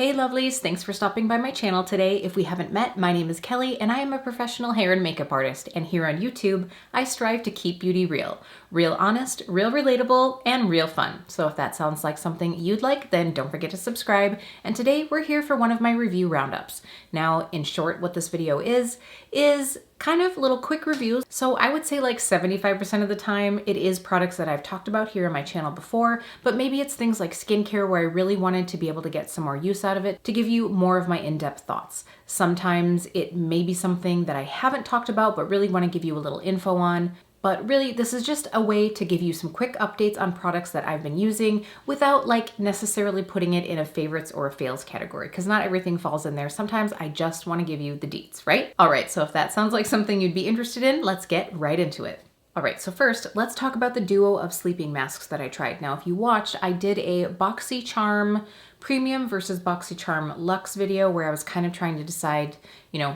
Hey lovelies, thanks for stopping by my channel today. If we haven't met, my name is Kelly and I am a professional hair and makeup artist, and here on YouTube, I strive to keep beauty real. Real honest, real relatable, and real fun. So if that sounds like something you'd like, then don't forget to subscribe. And today we're here for one of my review roundups. Now, in short, what this video is kind of little quick reviews. So I would say like 75% of the time it is products that I've talked about here on my channel before, but maybe it's things like skincare where I really wanted to be able to get some more use out of it to give you more of my in-depth thoughts. Sometimes it may be something that I haven't talked about but really want to give you a little info on. But really, this is just a way to give you some quick updates on products that I've been using without like necessarily putting it in a favorites or a fails category, because not everything falls in there. Sometimes I just want to give you the deets, right? All right, so if that sounds like something you'd be interested in, let's get right into it. All right, so first, let's talk about the duo of sleeping masks that I tried. Now, if you watched, I did a BoxyCharm Premium versus BoxyCharm Luxe video where I was kind of trying to decide,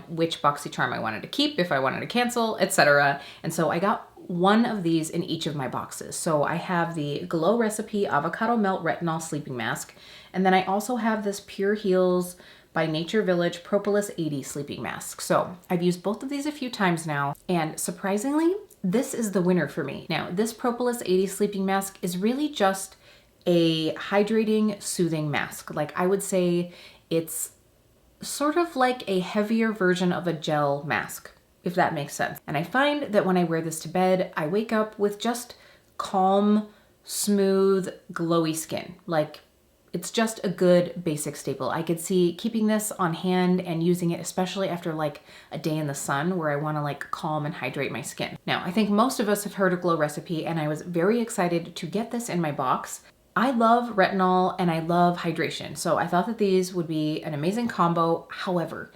which BoxyCharm I wanted to keep, if I wanted to cancel, etc. And so I got one of these in each of my boxes. So I have the Glow Recipe Avocado Melt Retinol Sleeping Mask, and then I also have this Pure Heals by Nature Village Propolis 80 Sleeping Mask. So I've used both of these a few times now, and surprisingly, this is the winner for me. Now, this Propolis 80 Sleeping Mask is really just a hydrating, soothing mask. Like, I would say it's sort of like a heavier version of a gel mask, if that makes sense. And I find that when I wear this to bed, I wake up with just calm, smooth, glowy skin. Like, it's just a good basic staple. I could see keeping this on hand and using it, especially after like a day in the sun where I want to like calm and hydrate my skin. Now, I think most of us have heard of Glow Recipe, and I was very excited to get this in my box. I love retinol and I love hydration, so I thought that these would be an amazing combo. However,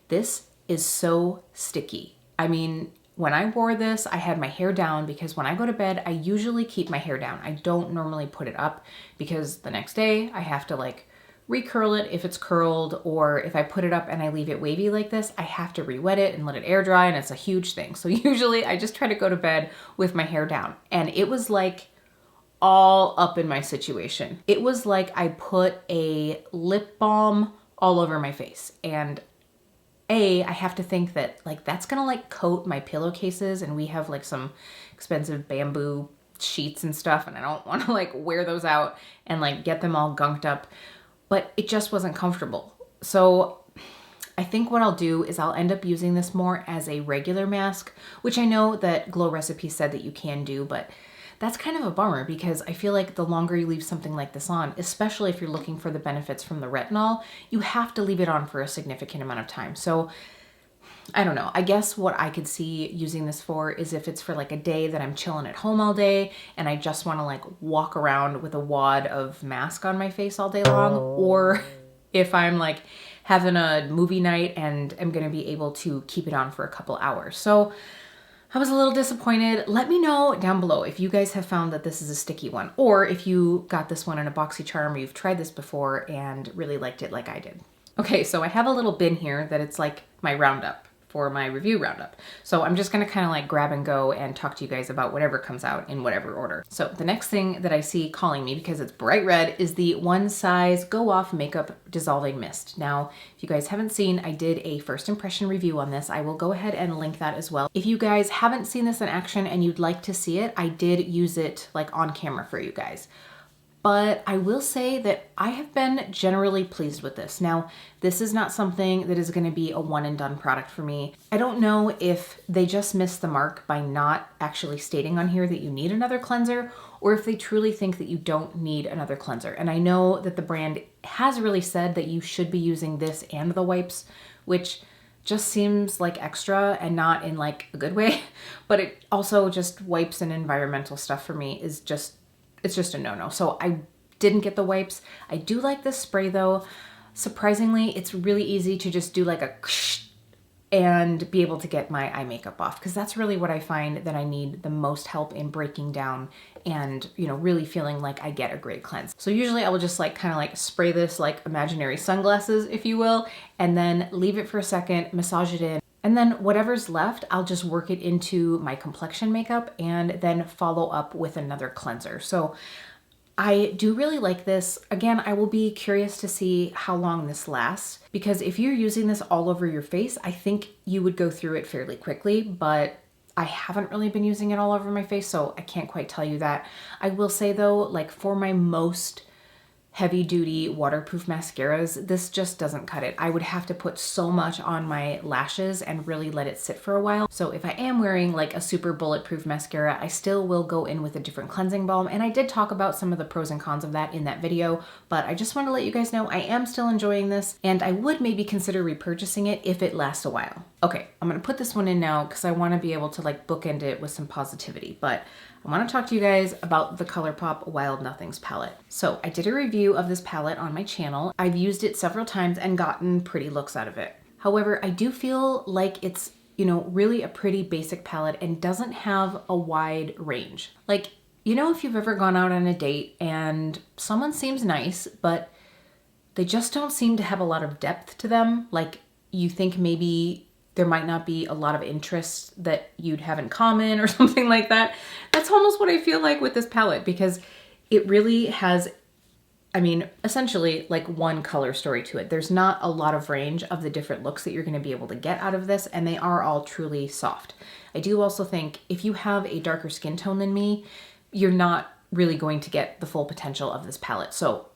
this is so sticky. I mean, when I wore this, I had my hair down because when I go to bed, I usually keep my hair down. I don't normally put it up because the next day I have to like recurl it if it's curled, or if I put it up and I leave it wavy like this, I have to re-wet it and let it air dry, and it's a huge thing. So usually I just try to go to bed with my hair down, and it was like all up in my situation. It was like I put a lip balm all over my face, and I have to think that like that's gonna like coat my pillowcases, and we have like some expensive bamboo sheets and stuff, and I don't want to like wear those out and like get them all gunked up, but it just wasn't comfortable. So I think what I'll do is I'll end up using this more as a regular mask, which I know that Glow Recipe said that you can do, but that's kind of a bummer because I feel like the longer you leave something like this on, especially if you're looking for the benefits from the retinol, you have to leave it on for a significant amount of time. So I don't know. I guess what I could see using this for is if it's for like a day that I'm chilling at home all day and I just want to like walk around with a wad of mask on my face all day long, or if I'm like having a movie night and I'm going to be able to keep it on for a couple hours. So I was a little disappointed. Let me know down below if you guys have found that this is a sticky one, or if you got this one in a BoxyCharm or you've tried this before and really liked it like I did. Okay, so I have a little bin here that it's like my roundup for my review roundup. So I'm just gonna kind of like grab and go and talk to you guys about whatever comes out in whatever order. So the next thing that I see calling me, because it's bright red, is the One Size Go Off Makeup Dissolving Mist. Now, if you guys haven't seen, I did a first impression review on this. I will go ahead and link that as well. If you guys haven't seen this in action and you'd like to see it, I did use it like on camera for you guys. But I will say that I have been generally pleased with this. Now, this is not something that is going to be a one and done product for me. I don't know if they just missed the mark by not actually stating on here that you need another cleanser, or if they truly think that you don't need another cleanser. And I know that the brand has really said that you should be using this and the wipes, which just seems like extra and not in like a good way. But it also just wipes and environmental stuff for me is just, it's just a no-no. So I didn't get the wipes. I do like this spray though. Surprisingly, it's really easy to just do like a and be able to get my eye makeup off, because that's really what I find that I need the most help in breaking down and, really feeling like I get a great cleanse. So usually I will just like kind of like spray this like imaginary sunglasses, if you will, and then leave it for a second, massage it in. And then whatever's left, I'll just work it into my complexion makeup and then follow up with another cleanser. So I do really like this. Again, I will be curious to see how long this lasts, because if you're using this all over your face, I think you would go through it fairly quickly, but I haven't really been using it all over my face, so I can't quite tell you that. I will say though, like for my most heavy duty waterproof mascaras, this just doesn't cut it. I would have to put so much on my lashes and really let it sit for a while. So if I am wearing like a super bulletproof mascara, I still will go in with a different cleansing balm. And I did talk about some of the pros and cons of that in that video, but I just want to let you guys know I am still enjoying this, and I would maybe consider repurchasing it if it lasts a while. Okay, I'm gonna put this one in now because I want to be able to like bookend it with some positivity, but I want to talk to you guys about the Colourpop Wild Nothings palette. So I did a review of this palette on my channel. I've used it several times and gotten pretty looks out of it. However, I do feel like it's, you know, really a pretty basic palette and doesn't have a wide range. Like, you know, if you've ever gone out on a date and someone seems nice, but they just don't seem to have a lot of depth to them. Like you think maybe there might not be a lot of interests that you'd have in common or something like that. That's almost what I feel like with this palette, because it really has, I mean, essentially like one color story to it. There's not a lot of range of the different looks that you're gonna be able to get out of this, and they are all truly soft. I do also think if you have a darker skin tone than me, you're not really going to get the full potential of this palette. So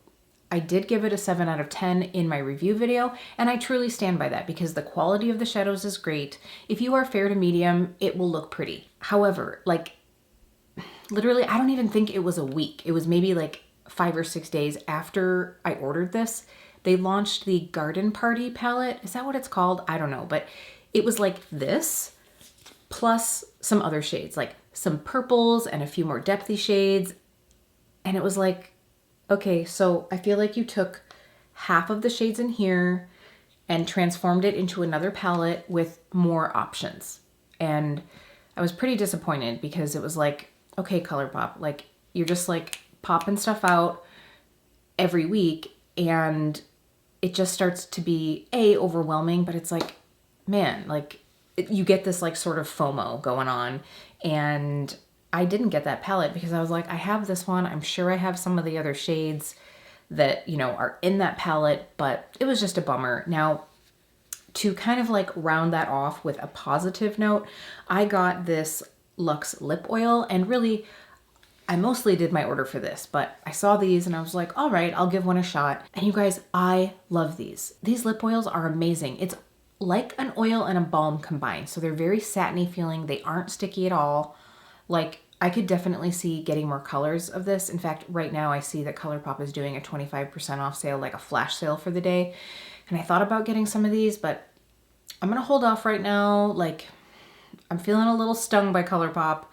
I did give it a 7 out of 10 in my review video, and I truly stand by that because the quality of the shadows is great. If you are fair to medium, it will look pretty. However, like literally, I don't even think it was a week. It was maybe like 5 or 6 days after I ordered this. They launched the Garden Party palette. Is that what it's called? I don't know, but it was like this plus some other shades, like some purples and a few more depthy shades. And it was like, okay, so I feel like you took half of the shades in here and transformed it into another palette with more options. And I was pretty disappointed because it was like, okay, Colourpop, like you're just like popping stuff out every week, and it just starts to be overwhelming, but it's like, man, like you get this like sort of FOMO going on, and I didn't get that palette because I was like, I have this one. I'm sure I have some of the other shades that, you know, are in that palette, but it was just a bummer. Now, to kind of like round that off with a positive note, I got this Luxe lip oil, and really, I mostly did my order for this, but I saw these and I was like, all right, I'll give one a shot. And you guys, I love these. These lip oils are amazing. It's like an oil and a balm combined. So they're very satiny feeling. They aren't sticky at all. Like, I could definitely see getting more colors of this. In fact, right now I see that Colourpop is doing a 25% off sale, like a flash sale for the day. And I thought about getting some of these, but I'm gonna hold off right now. Like, I'm feeling a little stung by Colourpop,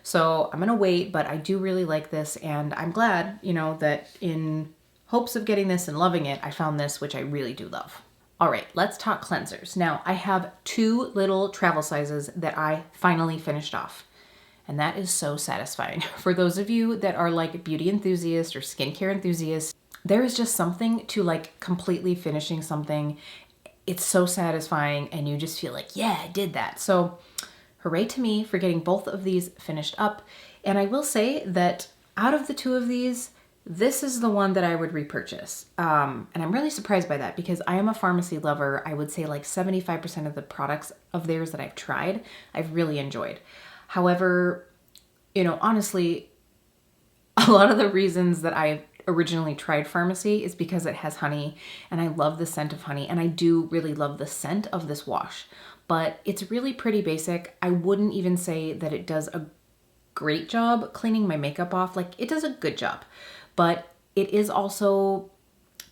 so I'm gonna wait, but I do really like this, and I'm glad, you know, that in hopes of getting this and loving it, I found this, which I really do love. All right, let's talk cleansers. Now, I have 2 little travel sizes that I finally finished off. And that is so satisfying. For those of you that are like beauty enthusiasts or skincare enthusiasts, there is just something to like completely finishing something. It's so satisfying and you just feel like, yeah, I did that. So hooray to me for getting both of these finished up. And I will say that out of the 2 of these, this is the one that I would repurchase. And I'm really surprised by that because I am a pharmacy lover. I would say like 75% of the products of theirs that I've tried, I've really enjoyed. However, you know, honestly, a lot of the reasons that I originally tried pharmacy is because it has honey, and I love the scent of honey, and I do really love the scent of this wash, but it's really pretty basic. I wouldn't even say that it does a great job cleaning my makeup off. Like, it does a good job, but it is also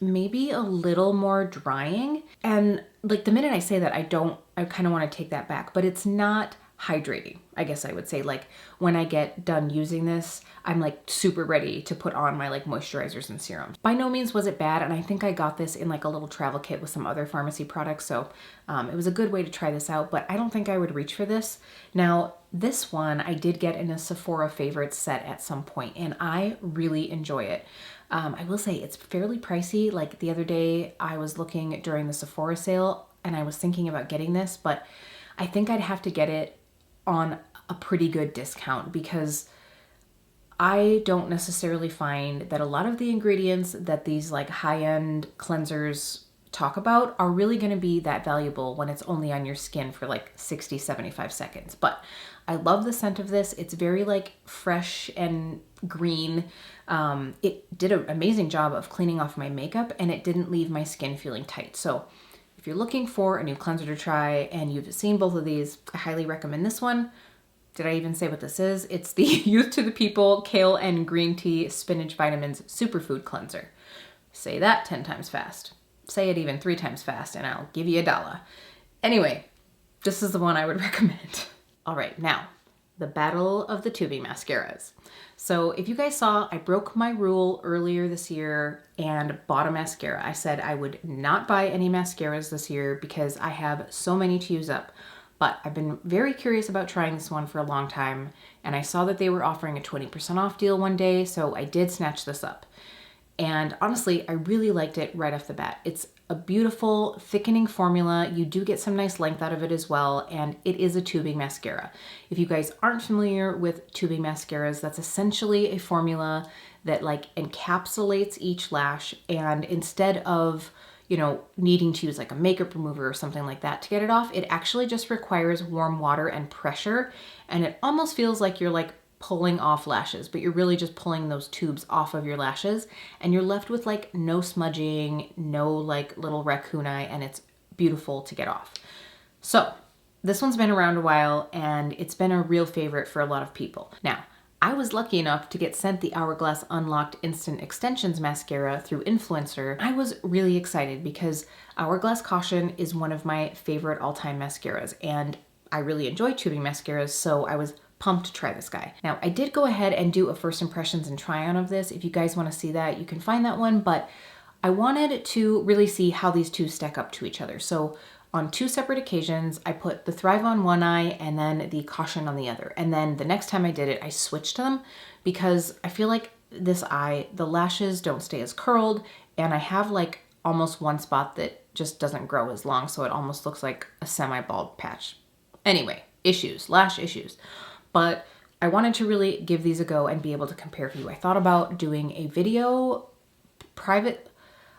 maybe a little more drying. And like the minute I say that, I kind of want to take that back, but it's not hydrating, I guess I would say. Like when I get done using this, I'm like super ready to put on my like moisturizers and serums. By no means was it bad, and I think I got this in like a little travel kit with some other pharmacy products, so it was a good way to try this out, but I don't think I would reach for this. Now, this one I did get in a Sephora favorites set at some point, and I really enjoy it. I will say it's fairly pricey. Like the other day I was looking during the Sephora sale and I was thinking about getting this, but I think I'd have to get it on a pretty good discount because I don't necessarily find that a lot of the ingredients that these like high-end cleansers talk about are really going to be that valuable when it's only on your skin for like 60, 75 seconds. But I love the scent of this. It's very like fresh and green. It did an amazing job of cleaning off my makeup, and it didn't leave my skin feeling tight. So if you're looking for a new cleanser to try and you've seen both of these, I highly recommend this one. Did I even say what this is? It's the Youth to the People Kale and Green Tea Spinach Vitamins Superfood Cleanser. Say that 10 times fast. Say it even 3 times fast and I'll give you $1. Anyway, this is the one I would recommend. All right, now, the battle of the tubing mascaras. So if you guys saw, I broke my rule earlier this year and bought a mascara. I said I would not buy any mascaras this year because I have so many to use up. But I've been very curious about trying this one for a long time, and I saw that they were offering a 20% off deal one day, so I did snatch this up. And honestly, I really liked it right off the bat. It's a beautiful thickening formula. You do get some nice length out of it as well, and it is a tubing mascara. If you guys aren't familiar with tubing mascaras, that's essentially a formula that like encapsulates each lash, and instead of needing to use like a makeup remover or something like that to get it off, it actually just requires warm water and pressure, and it almost feels like you're like pulling off lashes, but you're really just pulling those tubes off of your lashes, and you're left with like no smudging, no like little raccoon eye, and it's beautiful to get off. So this one's been around a while, and it's been a real favorite for a lot of people. Now, I was lucky enough to get sent the Hourglass Unlocked Instant Extensions mascara through Influencer. I was really excited because Hourglass Caution is one of my favorite all-time mascaras, and I really enjoy tubing mascaras, so I was pumped to try this guy. Now, I did go ahead and do a first impressions and try on of this. If you guys want to see that, you can find that one, but I wanted to really see how these two stack up to each other. So on 2 separate occasions, I put the Thrive on one eye and then the Caution on the other. And then the next time I did it, I switched them because I feel like this eye, the lashes don't stay as curled, and I have like almost one spot that just doesn't grow as long, so it almost looks like a semi-bald patch. Anyway, lash issues. But I wanted to really give these a go and be able to compare for you. I thought about doing a video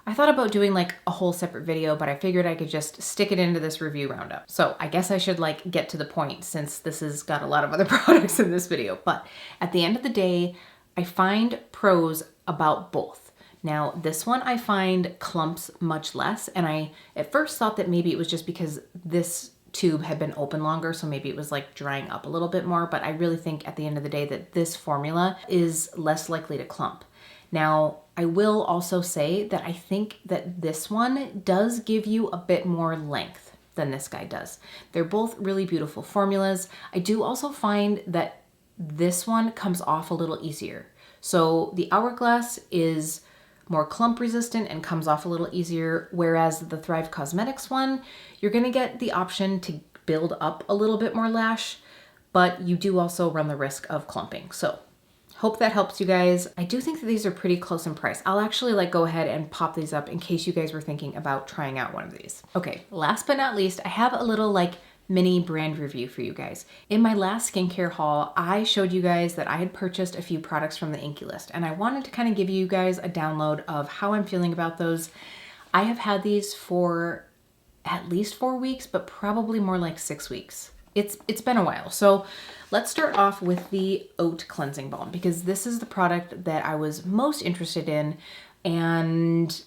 I thought about doing like a whole separate video, but I figured I could just stick it into this review roundup. So I guess I should like get to the point since this has got a lot of other products in this video. But at the end of the day, I find pros about both. Now this one I find clumps much less, and I at first thought that maybe it was just because this tube had been open longer, so maybe it was like drying up a little bit more, but I really think at the end of the day that this formula is less likely to clump. Now, I will also say that I think that this one does give you a bit more length than this guy does. They're both really beautiful formulas. I do also find that this one comes off a little easier. So the Hourglass is more clump resistant and comes off a little easier, whereas the Thrive Cosmetics one, you're gonna get the option to build up a little bit more lash, but you do also run the risk of clumping. So hope that helps you guys. I do think that these are pretty close in price. I'll actually like go ahead and pop these up in case you guys were thinking about trying out one of these. Okay, last but not least, I have a little like mini brand review for you guys. In my last skincare haul, I showed you guys that I had purchased a few products from the Inkey List, and I wanted to kind of give you guys a download of how I'm feeling about those. I have had these for at least 4 weeks, but probably more like 6 weeks. It's been a while. So let's start off with the Oat Cleansing Balm, because this is the product that I was most interested in and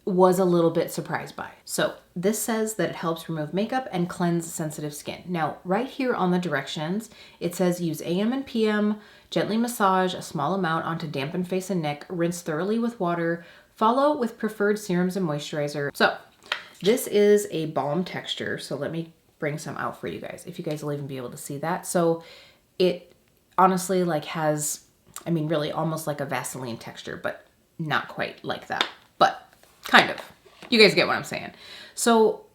was a little bit surprised by. So this says that it helps remove makeup and cleanse sensitive skin. Now, right here on the directions, it says use AM and PM, gently massage a small amount onto dampened face and neck, rinse thoroughly with water, follow with preferred serums and moisturizer. So this is a balm texture. So let me bring some out for you guys, if you guys will even be able to see that. So it honestly like has, I mean, really almost like a Vaseline texture, but not quite like that, but kind of. You guys get what I'm saying. So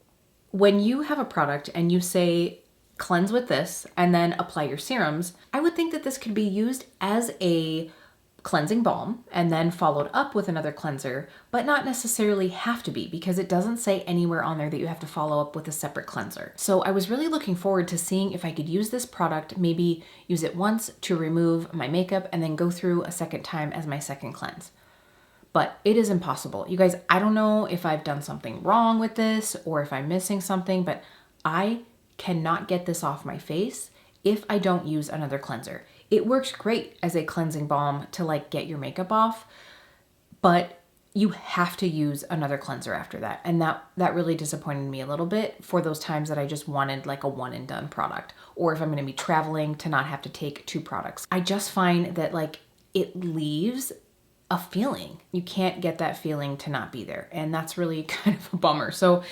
when you have a product and you say cleanse with this and then apply your serums, I would think that this could be used as a cleansing balm and then followed up with another cleanser, but not necessarily have to be, because it doesn't say anywhere on there that you have to follow up with a separate cleanser. So I was really looking forward to seeing if I could use this product, maybe use it once to remove my makeup and then go through a second time as my second cleanse. But it is impossible. You guys, I don't know if I've done something wrong with this or if I'm missing something, but I cannot get this off my face if I don't use another cleanser. It works great as a cleansing balm to like get your makeup off, but you have to use another cleanser after that. And that really disappointed me a little bit for those times that I just wanted like a one and done product, or if I'm gonna be traveling to not have to take 2 products. I just find that like it leaves a feeling. You can't get that feeling to not be there. And that's really kind of a bummer. So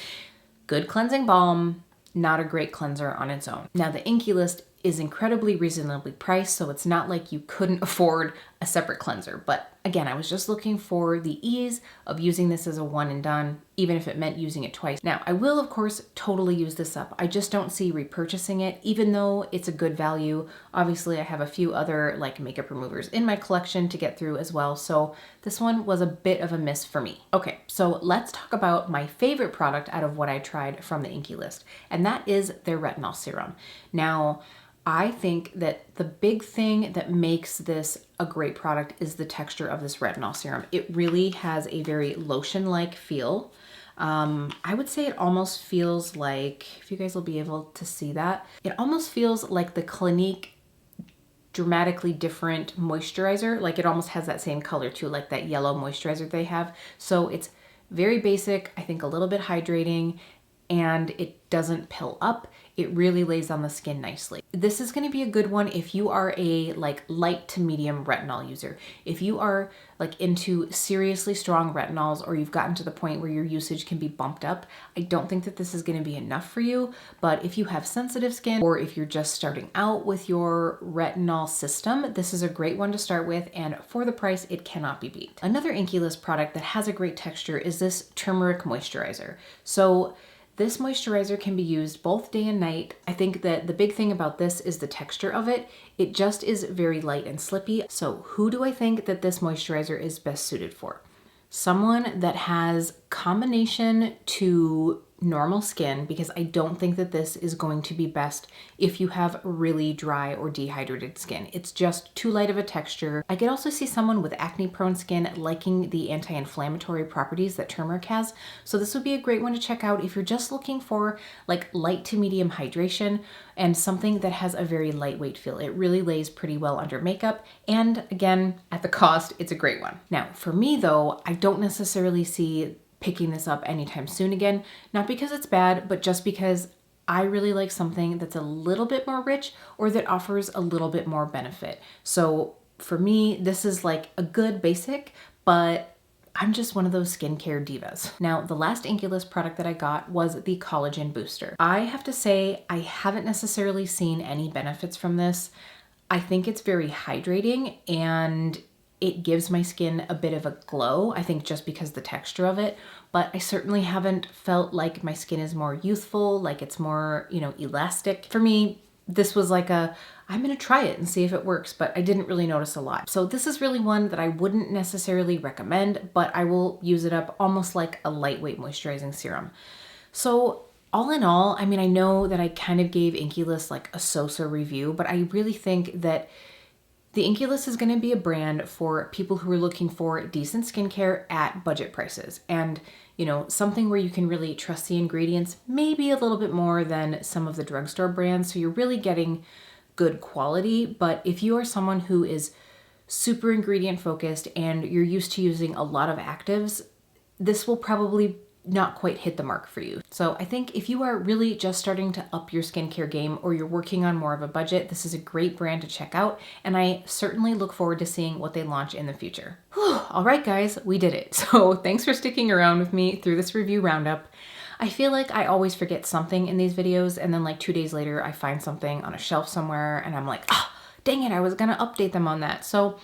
good cleansing balm, not a great cleanser on its own. Now the Inkey List is incredibly reasonably priced, so it's not like you couldn't afford a separate cleanser. But again, I was just looking for the ease of using this as a one and done, even if it meant using it twice. Now, I will of course totally use this up. I just don't see repurchasing it, even though it's a good value. Obviously, I have a few other like makeup removers in my collection to get through as well, so this one was a bit of a miss for me. Okay, so let's talk about my favorite product out of what I tried from the Inkey List, and that is their retinol serum. Now, I think that the big thing that makes this a great product is the texture of this retinol serum. It really has a very lotion-like feel. I would say it almost feels like, if you guys will be able to see that, it almost feels like the Clinique Dramatically Different moisturizer. Like it almost has that same color too, like that yellow moisturizer they have. So it's very basic, I think a little bit hydrating, and it doesn't pill up. It really lays on the skin nicely. This is gonna be a good one if you are a like light to medium retinol user. If you are like into seriously strong retinols, or you've gotten to the point where your usage can be bumped up, I don't think that this is gonna be enough for you. But if you have sensitive skin, or if you're just starting out with your retinol system, this is a great one to start with, and for the price, it cannot be beat. Another Inkey List product that has a great texture is this turmeric moisturizer. So this moisturizer can be used both day and night. I think that the big thing about this is the texture of it. It just is very light and slippy. So who do I think that this moisturizer is best suited for? Someone that has combination to normal skin, because I don't think that this is going to be best if you have really dry or dehydrated skin. It's just too light of a texture. I could also see someone with acne prone skin liking the anti-inflammatory properties that turmeric has. So this would be a great one to check out if you're just looking for like light to medium hydration and something that has a very lightweight feel. It really lays pretty well under makeup. And again, at the cost, it's a great one. Now for me though, I don't necessarily see picking this up anytime soon again, not because it's bad, but just because I really like something that's a little bit more rich or that offers a little bit more benefit. So for me, this is like a good basic, but I'm just one of those skincare divas. Now, the last Inkey List product that I got was the collagen booster. I have to say, I haven't necessarily seen any benefits from this. I think it's very hydrating and it gives my skin a bit of a glow, I think just because the texture of it, but I certainly haven't felt like my skin is more youthful, like it's more, you know, elastic. For me, this was like I'm gonna try it and see if it works, but I didn't really notice a lot. So this is really one that I wouldn't necessarily recommend, but I will use it up almost like a lightweight moisturizing serum. So all in all, I mean, I know that I kind of gave Inkey List like a so-so review, but I really think that the Inkey List is going to be a brand for people who are looking for decent skincare at budget prices, and you know, something where you can really trust the ingredients maybe a little bit more than some of the drugstore brands, so you're really getting good quality. But if you are someone who is super ingredient focused and you're used to using a lot of actives, this will probably not quite hit the mark for you. So I think if you are really just starting to up your skincare game, or you're working on more of a budget, this is a great brand to check out, and I certainly look forward to seeing what they launch in the future. All right guys, we did it. So thanks for sticking around with me through this review roundup. I feel like I always forget something in these videos, and then like 2 days later I find something on a shelf somewhere and I'm like, dang it, I was gonna update them on that. So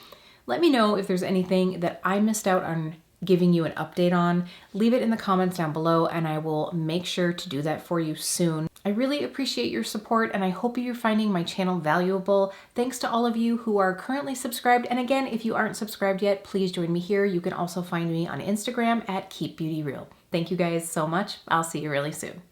let me know if there's anything that I missed out on giving you an update on. Leave it in the comments down below and I will make sure to do that for you soon. I really appreciate your support, and I hope you're finding my channel valuable. Thanks to all of you who are currently subscribed. And again, if you aren't subscribed yet, please join me here. You can also find me on Instagram at Keep Beauty Real. Thank you guys so much. I'll see you really soon.